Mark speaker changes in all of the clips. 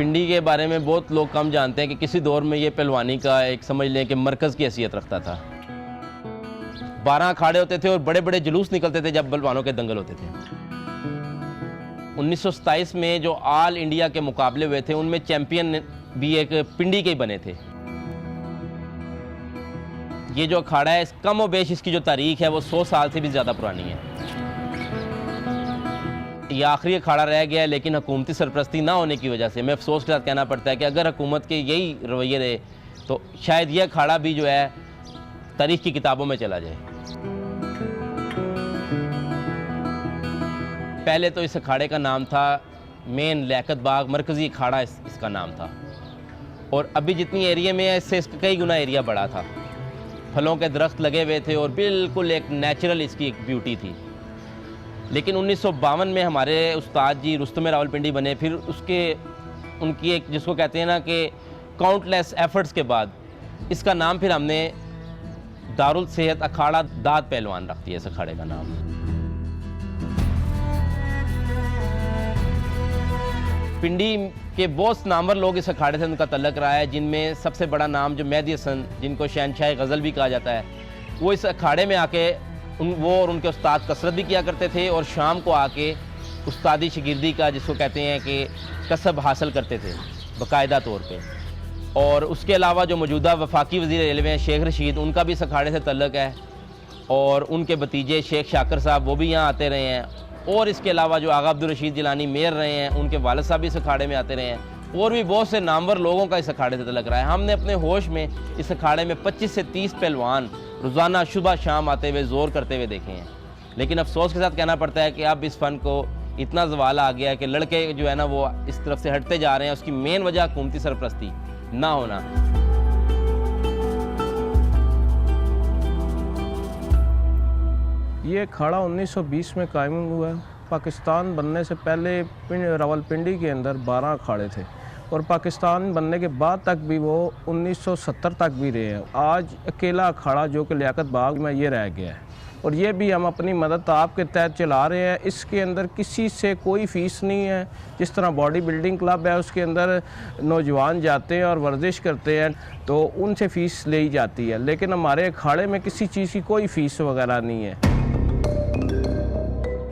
Speaker 1: पिंडी के बारे में बहुत लोग कम जानते हैं कि किसी दौर में ये पहलवानी का एक समझ लें कि मरकज़ की हैसियत रखता था। 12 अखाड़े होते थे और बड़े बड़े जुलूस निकलते थे जब पहलवानों के दंगल होते थे। 1927 में जो ऑल इंडिया के मुकाबले हुए थे उनमें चैम्पियन भी एक पिंडी के ही बने थे। ये जो अखाड़ा है कम व बेश इसकी जो तारीख है वो 100 साल से भी ज़्यादा पुरानी है। ये आखिरी अखाड़ा रह गया है, लेकिन हुकूमती सरपरस्ती ना होने की वजह से मैं अफसोस के साथ कहना पड़ता है कि अगर हुकूमत के यही रवैये रहे तो शायद ये अखाड़ा भी जो है तारीख की किताबों में चला जाए। पहले तो इस अखाड़े का नाम था मेन लियाकत बाग मरकज़ी अखाड़ा इसका नाम था, और अभी जितनी एरिया में है इससे इसका कई गुना एरिया बड़ा था। फलों के दरख्त लगे हुए थे और बिल्कुल एक नेचुरल इसकी एक ब्यूटी थी। लेकिन 1952 में हमारे उस्ताद जी रुस्तम रावलपिंडी बने, फिर उनकी एक जिसको कहते हैं ना कि काउंटलेस एफर्ट्स के बाद इसका नाम फिर हमने दारुल सेहत अखाड़ा दाद पहलवान रख दिया इस अखाड़े का नाम। पिंडी के बहुत नामवर लोग इस अखाड़े से उनका तल्लक रहा है, जिनमें सबसे बड़ा नाम जो मेहदी हसन, जिनको शहनशाह गज़ल भी कहा जाता है, वो इस अखाड़े में आके वो और उनके उस्ताद कसरत भी किया करते थे और शाम को आके उस्तादी शिगिर्दी का जिसको कहते हैं कि कसब हासिल करते थे बाकायदा तौर पे। और उसके अलावा जो मौजूदा वफाकी वज़ीर रेलवे हैं शेख रशीद, उनका भी इस अखाड़े से तल्लक है, और उनके भतीजे शेख शाकर साहब वो भी यहाँ आते रहे हैं। और इसके अलावा जो आगा अब्दुल रशीद जिलानी मेयर रहे हैं, उनके वालिद साहब भी इस अखाड़े में आते रहे हैं, और भी बहुत से नामवर लोगों का इस अखाड़े से तल्लक रहा है। हमने अपने होश में इस अखाड़े में 25 से 30 पहलवान रोज़ाना सुबह शाम आते हुए ज़ोर करते हुए देखे हैं। लेकिन अफसोस के साथ कहना पड़ता है कि अब इस फ़न को इतना ज़वाल आ गया है कि लड़के जो है ना वो इस तरफ से हटते जा रहे हैं। उसकी मेन वजह हुकूमती सरपरस्ती ना होना।
Speaker 2: ये अखाड़ा 1920 में कायम हुआ है। पाकिस्तान बनने से पहले रावलपिंडी के अंदर 12 अखाड़े थे, और पाकिस्तान बनने के बाद तक भी वो 1970 तक भी रहे हैं। आज अकेला अखाड़ा जो कि लियाकत बाग में ये रह गया है, और ये भी हम अपनी मदद आपके तहत चला रहे हैं। इसके अंदर किसी से कोई फ़ीस नहीं है। जिस तरह बॉडी बिल्डिंग क्लब है उसके अंदर नौजवान जाते हैं और वर्जिश करते हैं तो उनसे फ़ीस ली जाती है, लेकिन हमारे अखाड़े में किसी चीज़ की कोई फ़ीस वगैरह नहीं है।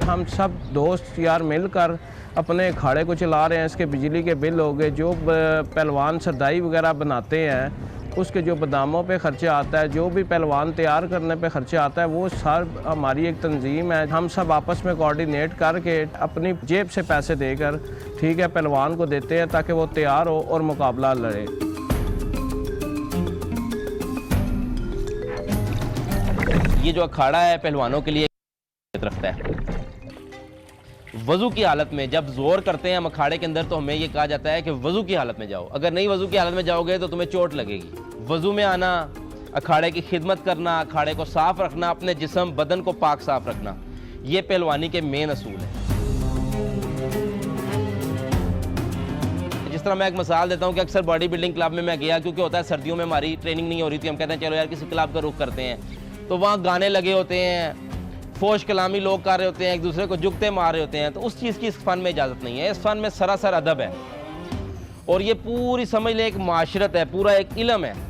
Speaker 2: हम सब दोस्त यार मिलकर अपने अखाड़े को चला रहे हैं। इसके बिजली के बिल हो गए, जो पहलवान सरदाई वगैरह बनाते हैं उसके जो बादामों पे ख़र्चा आता है, जो भी पहलवान तैयार करने पे ख़र्चा आता है, वो सब हमारी एक तंजीम है। हम सब आपस में कोऑर्डिनेट करके अपनी जेब से पैसे देकर ठीक है पहलवान को देते हैं ताकि वो तैयार हो और मुकाबला लड़े।
Speaker 1: ये जो अखाड़ा है पहलवानों के लिए रखता है। वज़ू की हालत में जब जोर करते हैं हम अखाड़े के अंदर तो हमें ये कहा जाता है कि वज़ू की हालत में जाओ। अगर नहीं वज़ू की हालत में जाओगे तो तुम्हें चोट लगेगी। वज़ू में आना, अखाड़े की खिदमत करना, अखाड़े को साफ़ रखना, अपने जिस्म बदन को पाक साफ़ रखना, ये पहलवानी के मेन असूल हैं। जिस तरह मैं एक मिसाल देता हूँ कि अक्सर बॉडी बिल्डिंग क्लब में मैं गया, क्योंकि होता है सर्दियों में हमारी ट्रेनिंग नहीं हो रही थी, हम कहते हैं चलो यार किसी क्लब का रुख करते हैं, तो वहाँ गाने लगे होते हैं, फोश कलामी लोग कर रहे होते हैं, एक दूसरे को जुगते मार रहे होते हैं। तो उस चीज़ की इस फ़न में इजाज़त नहीं है। इस फ़न में सरासर अदब है, और ये पूरी समझ लें एक माशरत है, पूरा एक इल्म है।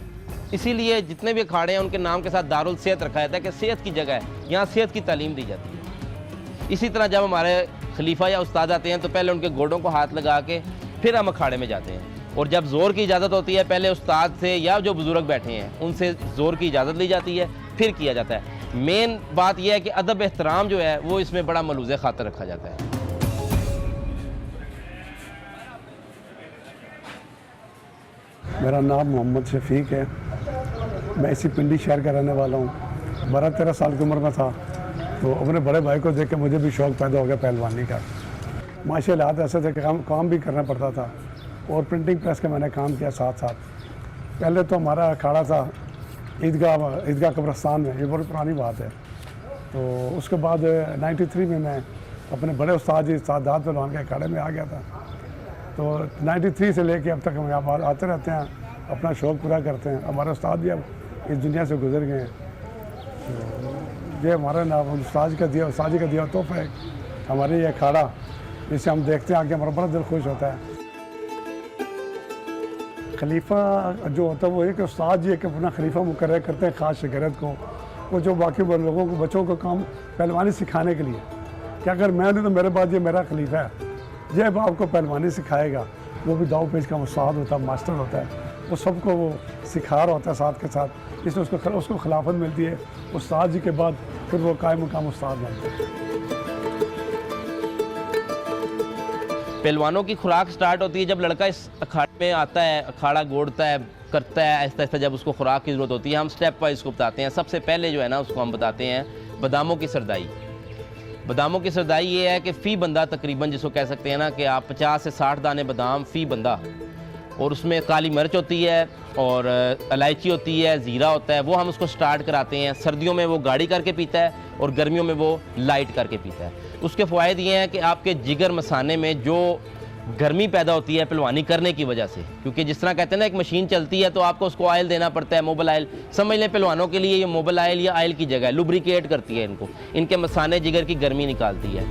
Speaker 1: इसीलिए जितने भी अखाड़े हैं उनके नाम के साथ दारुल सेहत रखा जाता है कि सेहत की जगह है, यहाँ सेहत की तालीम दी जाती है। इसी तरह जब हमारे खलीफा या उस्ताद आते हैं तो पहले उनके गोडों को हाथ लगा के फिर हम अखाड़े में जाते हैं, और जब ज़ोर की इजाज़त होती है पहले उस्ताद से या जो बुज़ुर्ग बैठे हैं उनसे ज़ोर की इजाज़त ली जाती है, फिर किया जाता है। मेन बात यह है कि अदब एहतराम जो है वो इसमें बड़ा मलूज़ खातर रखा जाता है।
Speaker 3: मेरा नाम मोहम्मद शफीक है। मैं इसी पिंडी शहर का रहने वाला हूँ। 12-13 साल की उम्र में था तो अपने बड़े भाई को देख के मुझे भी शौक़ पैदा हो गया पहलवानी का। माशा हालात ऐसे थे कि काम भी करना पड़ता था, और प्रिंटिंग प्रेस का मैंने काम किया साथ साथ। पहले तो हमारा अखाड़ा था ईदगाह कब्रस्तान में, ये बहुत पुरानी बात है। तो उसके बाद 93 में मैं अपने बड़े उस्ताद जी सादात पहलवान के अखाड़े में आ गया था। तो 93 से लेके अब तक हम यहाँ आते रहते हैं, अपना शौक़ पूरा करते हैं। हमारे उस्ताद भी अब इस दुनिया से गुजर गए हैं। तो ये हमारा नाम उस्ताद का दिया तोहफा है हमारे ये अखाड़ा, जिसे हम देखते हैं आगे हमारा बड़ा दिल खुश होता है। खलीफा जो होता है वो एक उस्ताद जी एक अपना खलीफा मुकर्रर करते हैं ख़ास शागिर्द को, वो जो बाकी लोगों को बच्चों को काम पहलवानी सिखाने के लिए कि अगर मैं नहीं तो मेरे बाद ये मेरा खलीफा है, जब आपको पहलवानी सिखाएगा, वो भी दाव पेच का उस्ताद होता है, मास्टर होता है, वो सबको वो सिखा रहा होता है साथ के साथ, इसलिए उसको खिलाफत मिलती है। उस्ताद जी के बाद फिर वो कायम मुकाम उस्ताद बनते हैं।
Speaker 1: पहलवानों की खुराक स्टार्ट होती है जब लड़का इस अखाड़े में आता है, अखाड़ा गोड़ता है, करता है, आहिस्ता आहिस्ता जब उसको खुराक की ज़रूरत होती है हम स्टेप वाइज उसको बताते हैं। सबसे पहले जो है ना उसको हम बताते हैं बादामों की सरदाई। बादामों की सरदाई ये है कि फ़ी बंदा तकरीबन जिसको कह सकते हैं ना कि आप 50 से 60 दाने बादाम फ़ी बंदा, और उसमें काली मिर्च होती है और इलायची होती है, ज़ीरा होता है, वो हम उसको स्टार्ट कराते हैं। सर्दियों में वो गाढ़ी करके पीता है और गर्मियों में वो लाइट करके पीता है। उसके फ़वाइद ये हैं कि आपके जिगर मसाने में जो गर्मी पैदा होती है पहलवानी करने की वजह से, क्योंकि जिस तरह कहते हैं ना एक मशीन चलती है तो आपको उसको ऑयल देना पड़ता है, मोबाइल ऑयल समझ लें। पहलवानों के लिए ये मोबाइल ऑयल या ऑयल की जगह लुब्रिकेट करती है इनको, इनके मसाने जिगर की गर्मी निकालती है।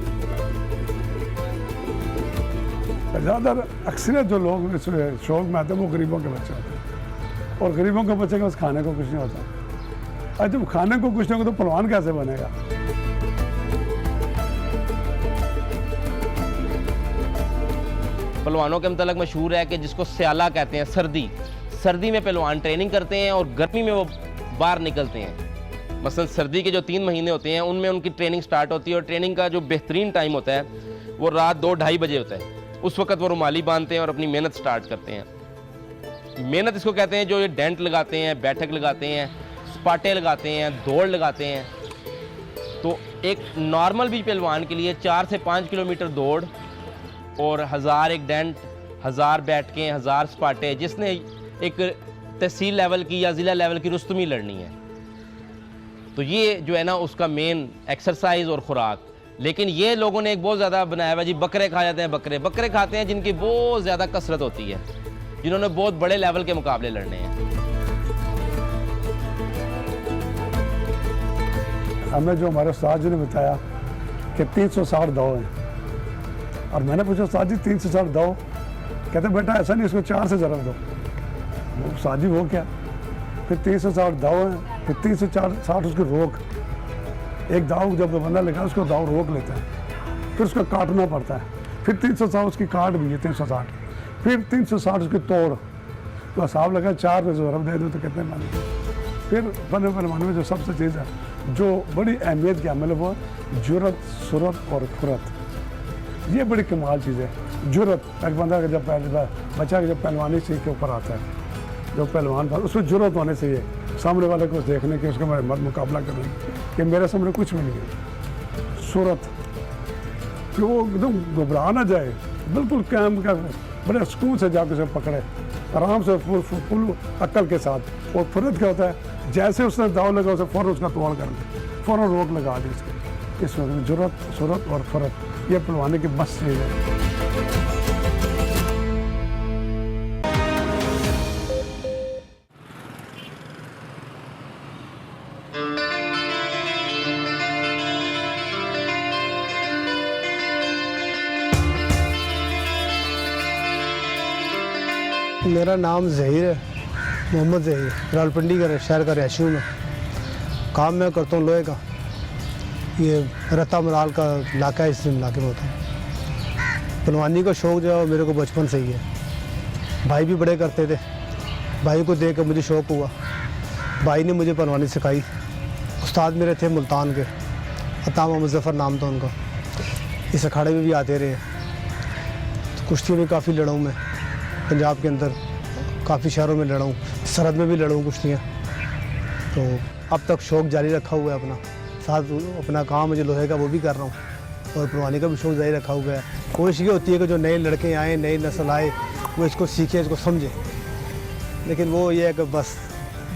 Speaker 3: ज़्यादातर अक्सर जो लोग इस शौक में आते हैं वो गरीबों के बच्चे होते हैं, और गरीबों के बच्चे के पास खाने को कुछ नहीं होता। और जब खाने को कुछ नहीं होगा तो पहलवान कैसे बनेगा?
Speaker 1: पहलवानों के मतलब मशहूर है कि जिसको स्याला कहते हैं, सर्दी में पहलवान ट्रेनिंग करते हैं और गर्मी में वो बाहर निकलते हैं। मसलन सर्दी के जो 3 महीने होते हैं उनमें उनकी ट्रेनिंग स्टार्ट होती है, और ट्रेनिंग का जो बेहतरीन टाइम होता है वो रात 2-2:30 बजे होता है। उस वक्त वो रुमाली बांधते हैं और अपनी मेहनत स्टार्ट करते हैं। मेहनत इसको कहते हैं जो ये डेंट लगाते हैं, बैठक लगाते हैं, स्पाटे लगाते हैं, दौड़ लगाते हैं। तो एक नॉर्मल भी पहलवान के लिए 4 से 5 किलोमीटर दौड़ और 1000 एक डेंट, 1000 बैठकें, 1000 स्पाटे, जिसने एक तहसील लेवल की या ज़िला लेवल की रुस्तमी लड़नी है, तो ये जो है ना उसका मेन एक्सरसाइज और खुराक। लेकिन ये लोगों ने एक बहुत ज़्यादा बनाया हुआ जी, बकरे खा जाते हैं, बकरे खाते हैं जिनकी बहुत ज़्यादा कसरत होती है, जिन्होंने बहुत बड़े लेवल के मुकाबले लड़ने हैं।
Speaker 3: हमें जो हमारे उस्ताद जी ने बताया कि 360 दाव हैं, और मैंने पूछा उस्ताद जी 360 दाव, कहते बेटा ऐसा नहीं, इसको 4 से ज़रब दो। उस्ताद जी वो क्या? फिर 360 दाव हैं, फिर 360 उसकी रोक। एक दाव जब बंदा लगा उसको दाव रोक लेता है, फिर उसको काटना पड़ता है, फिर 360 उसकी काट भी है 360, फिर 360 उसकी तोड़। तो हिसाब लगा 4 पे ज़रब दे दो तो कितने माने। फिर फन पहलवानी में जो सबसे चीज़ है जो बड़ी अहमियत की अमल है वो जुर्रत, सुरत और फुरत। ये बड़ी कमाल चीज़ है। जुर्रत एक बंदा जब बच्चा जब पहलवानी सीख के ऊपर आता है, जो पहलवान था उसमें जुर्रत होने चाहिए सामने वाले को देखने की, उसका मत मुकाबला करने की कि मेरे सामने कुछ भी नहीं है। सूरत कि वो एकदम घबरा ना जाए, बिल्कुल कैम का बड़े सुकून से जाकर उसे पकड़े आराम से फुल अक्ल के साथ। और फुरत क्या होता है, जैसे उसने दाव लगा उसे फ़ौरन उसका तोड़ कर दे, फ़ौरन रोक लगा दी उसको। इस वक्त जुर्रत, सूरत और फुरत ये पहलवानी की बस चीज़ है।
Speaker 4: मेरा नाम ज़हीर है, मोहम्मद ज़हीर, रावलपिंडी का शहर का रहशू में। काम मैं करता हूँ लोहे का। ये रत्ता मराल का इलाका है, इस इलाके में होता है। पहलवानी का शौक़ जो है मेरे को बचपन से ही है। भाई भी बड़े करते थे, भाई को देख कर मुझे शौक़ हुआ। भाई ने मुझे पहलवानी सिखाई। उस्ताद मेरे थे मुल्तान के, अतामा मुज़फ़्फ़र नाम था उनका। इस अखाड़े में भी आते रहे। कुश्ती में काफ़ी लड़ा हूँ मैं, पंजाब के अंदर काफ़ी शहरों में लड़ा हूँ, सरहद में भी लड़ा हूँ कुश्तियाँ। तो अब तक शौक़ जारी रखा हुआ है अपना। साथ अपना काम जो लोहे का वो भी कर रहा हूँ, और पहलवानी का भी शौक़ जारी रखा हुआ है। कोशिश ये होती है कि जो नए लड़के आए, नई नस्ल आए, वो इसको सीखे, इसको समझे। लेकिन वो ये है कि बस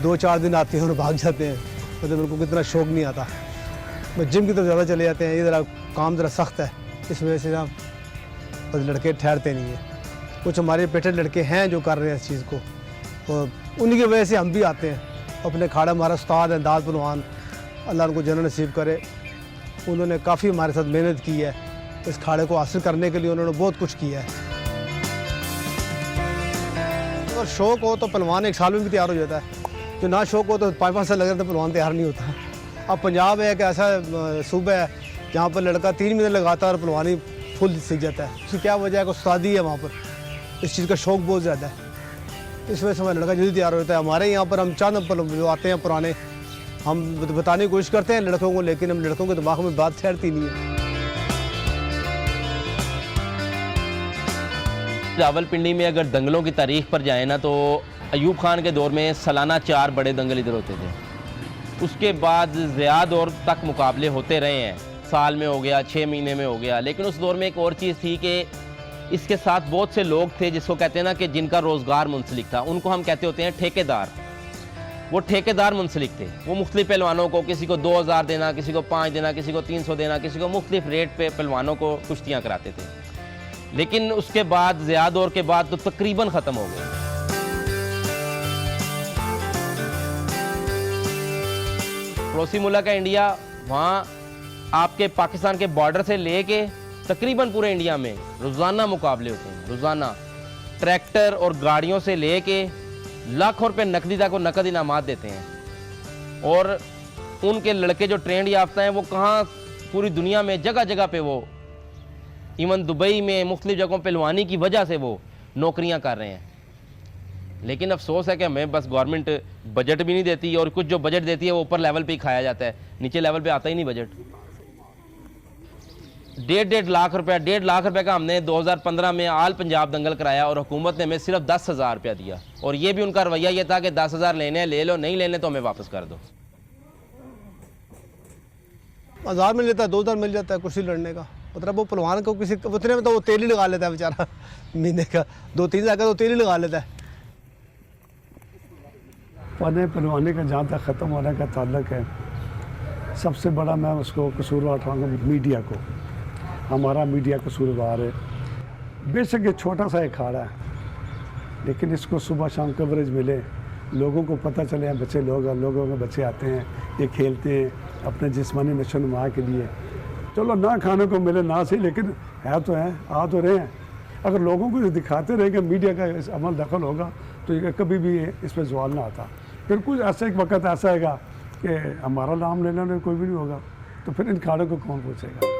Speaker 4: 2-4 दिन आते हैं और भाग जाते हैं, मतलब उनको कितना शौक़ नहीं आता। बस जिम की तरफ ज़्यादा चले जाते हैं। ये ज़रा काम ज़रा सख्त है, इस वजह से ना बस लड़के ठहरते नहीं हैं। कुछ हमारे बेटे लड़के हैं जो कर रहे हैं इस चीज़ को, और उन्हीं की वजह से हम भी आते हैं। अपने खाड़ा हमारा उस्ताद है दाद पहलवान, अल्लाह उनको जन्नत नसीब करे। उन्होंने काफ़ी हमारे साथ मेहनत की है। इस खाड़े को हासिल करने के लिए उन्होंने बहुत कुछ किया है। अगर शौक हो तो पहलवान 1 साल में भी तैयार हो जाता है, जो ना शौक हो तो 5-5 साल लग जाते पहलवान तैयार नहीं होता। अब पंजाब है एक ऐसा सूबा है जहाँ पर लड़का 3 महीने लगातार पहलवानी फुल सीख जाता है। उसकी क्या वजह है कि उस्तादी है वहाँ पर, इस चीज़ का शौक बहुत ज़्यादा है, इस वजह से हमारा लड़का जल्दी तैयार होता है। हमारे यहाँ पर हम चंद जो आते हैं पुराने, हम बताने की कोशिश करते हैं लड़कों को, लेकिन हम लड़कों के दिमाग में बात ठहरती नहीं है।
Speaker 1: रावलपिंडी में अगर दंगलों की तारीख पर जाए ना, तो अयूब खान के दौर में सालाना 4 बड़े दंगल इधर होते थे। उसके बाद ज़िया दौर तक मुकाबले होते रहे हैं, साल में हो गया, 6 महीने में हो गया। लेकिन उस दौर में एक और चीज़ थी कि इसके साथ बहुत से लोग थे जिसको कहते हैं ना कि जिनका रोज़गार मुंसलिक था, उनको हम कहते होते हैं ठेकेदार। वो ठेकेदार मुंसलिक थे, वो मुख्तलिफ पहलवानों को, किसी को 2000 देना, किसी को 5 देना, किसी को 300 देना, किसी को मुख्तलिफ रेट पे पहलवानों को कुश्तियाँ कराते थे। लेकिन उसके बाद ज़िया दौर के बाद तो तकरीबन ख़त्म हो गए। पड़ोसी मुल्क है इंडिया, वहाँ आपके पाकिस्तान के बॉर्डर से लेके तकरीबन पूरे इंडिया में रोज़ाना मुकाबले होते हैं। रोज़ाना ट्रैक्टर और गाड़ियों से लेके लाखों रुपए नकदी तक को नकद इनामात देते हैं। और उनके लड़के जो ट्रेंड याफ्ता हैं वो कहाँ पूरी दुनिया में जगह जगह पे वो इवन दुबई में मुख्तलिफ जगहों पहलवानी की वजह से वो नौकरियां कर रहे हैं। लेकिन अफसोस है कि हमें बस गवर्नमेंट बजट भी नहीं देती, और कुछ जो बजट देती है वो ऊपर लेवल पे ही खाया जाता है, नीचे लेवल पे आता ही नहीं बजट। 1.5 लाख रुपया, 1.5 लाख रुपये का हमने 2015 में आल पंजाब दंगल कराया और हुकूमत ने हमें सिर्फ 10,000 रुपया दिया। और ये भी उनका रवैया ये था कि 10,000 लेने ले लो, नहीं लेने तो हमें वापस कर दो।
Speaker 4: 1000 मिल जाता है, 2000 मिल जाता है कुर्सी लड़ने का। मतलब वो पहलवान को किसी उतने में तो वो तेल ही लगा लेता है बेचारा, महीने का 2-3 हज़ार का तो तेल ही लगा लेता है।
Speaker 3: फन पहलवानी का जहाँ तक ख़त्म होने का ताल्लुक है, सबसे बड़ा मैं उसको कसूरवार उठाऊँगा मीडिया को। हमारा मीडिया कसूरवार है। बेशक ये छोटा सा एक अखाड़ा है, लेकिन इसको सुबह शाम कवरेज मिले, लोगों को पता चले हैं बच्चे लोगों के बच्चे आते हैं, ये खेलते हैं अपने जिस्मानी नशो नुमा के लिए। चलो ना खाने को मिले ना सही, लेकिन है तो हैं, आ तो रहे हैं। अगर लोगों को दिखाते रहे कि मीडिया का इस अमल दखल होगा तो ये कभी भी इस पर सवाल ना आता। फिर कुछ ऐसा एक वक्त ऐसा आएगा कि हमारा नाम लेने में कोई भी नहीं होगा, तो फिर इन खाड़ों को कौन पूछेगा।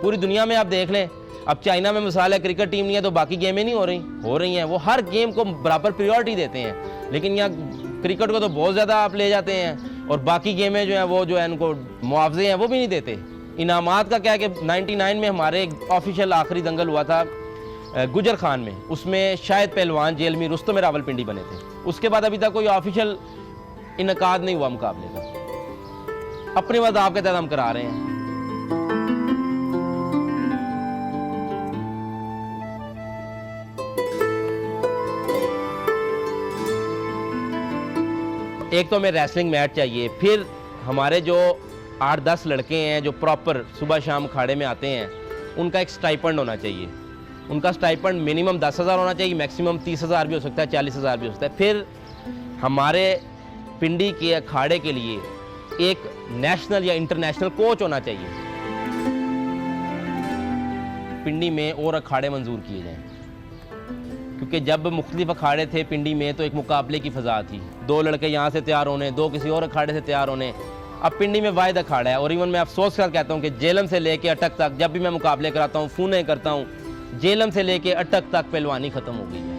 Speaker 1: पूरी दुनिया में आप देख लें, अब चाइना में मिसाल है, क्रिकेट टीम नहीं है तो बाकी गेमें नहीं हो रही हैं। वो हर गेम को बराबर प्रायोरिटी देते हैं, लेकिन यहाँ क्रिकेट को तो बहुत ज़्यादा आप ले जाते हैं, और बाकी गेमें जो हैं वो जो है उनको मुआवजे हैं वो भी नहीं देते। इनामात का क्या है कि 99 में हमारे ऑफिशियल आखिरी दंगल हुआ था गुजर खान में, उसमें शायद पहलवान जेलमी रुस्तम रावलपिंडी बने थे। उसके बाद अभी तक कोई ऑफिशियल इनकाद नहीं हुआ मुकाबले का। अपने वद आपके तहत हम करा रहे हैं। एक तो हमें रेसलिंग मैच चाहिए, फिर हमारे जो 8-10 लड़के हैं जो प्रॉपर सुबह शाम अखाड़े में आते हैं, उनका एक स्टाइपेंड होना चाहिए। उनका स्टाइपेंड मिनिमम 10,000 होना चाहिए, मैक्सिमम 30,000 भी हो सकता है, 40,000 भी हो सकता है। फिर हमारे पिंडी के अखाड़े के लिए एक नेशनल या इंटरनेशनल कोच होना चाहिए। पिंडी में और अखाड़े मंजूर किए जाएँ, क्योंकि जब मुख्तलिफ अखाड़े थे पिंडी में तो एक मुकाबले की फ़ज़ा थी, 2 लड़के यहाँ से तैयार होने, 2 किसी और अखाड़े से तैयार होने। अब पिंडी में वाहिद अखाड़ा है, और इवन मैं अफसोस कर कहता हूँ कि जेलम से लेके अटक तक जब भी मैं मुकाबले कराता हूँ, फूने करता हूँ, जेलम से लेके अटक तक पहलवानी ख़त्म हो गई है।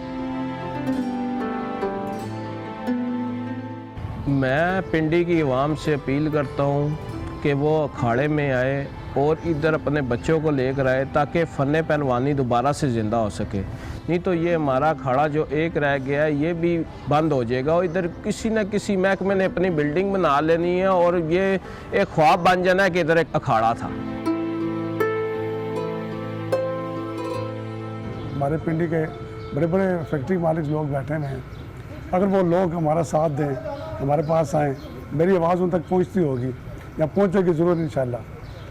Speaker 2: मैं पिंडी की आवाम से अपील करता हूँ कि वो अखाड़े में आए और इधर अपने बच्चों को लेकर आए, ताकि फ़न पहलवानी दोबारा से ज़िंदा हो सके। नहीं तो ये हमारा अखाड़ा जो एक रह गया है ये भी बंद हो जाएगा, और इधर किसी न किसी महकमे ने अपनी बिल्डिंग बना लेनी है और ये एक ख्वाब बन जाना है कि इधर एक अखाड़ा था।
Speaker 3: हमारे पिंडी के बड़े बड़े फैक्ट्री मालिक लोग बैठे हुए हैं, अगर वो लोग हमारा साथ दें, हमारे पास आएँ, मेरी आवाज़ उन तक पहुँचती होगी या पहुँचेगी ज़रूर इंशाल्लाह।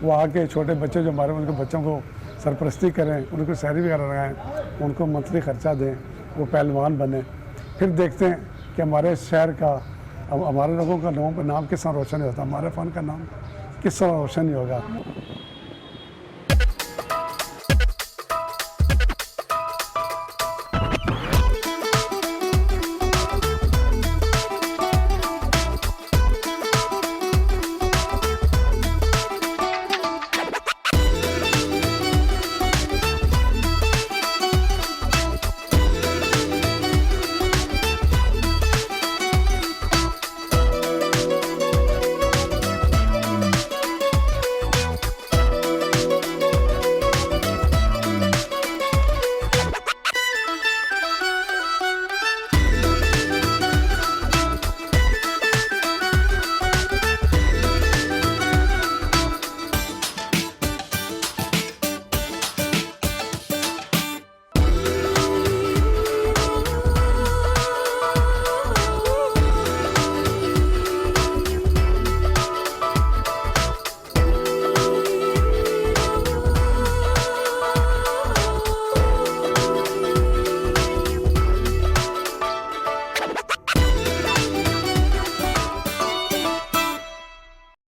Speaker 3: वो आके छोटे बच्चे जो हमारे, उनके बच्चों को सरपरस्ती करें, उनको सैलरी वगैरह लगाएँ, उनको मंथली ख़र्चा दें, वो पहलवान बने। फिर देखते हैं कि हमारे शहर का, हमारे लोगों का नाम किस तरह रोशन होता है, हमारे फ़न का नाम किस तरह रोशन होगा।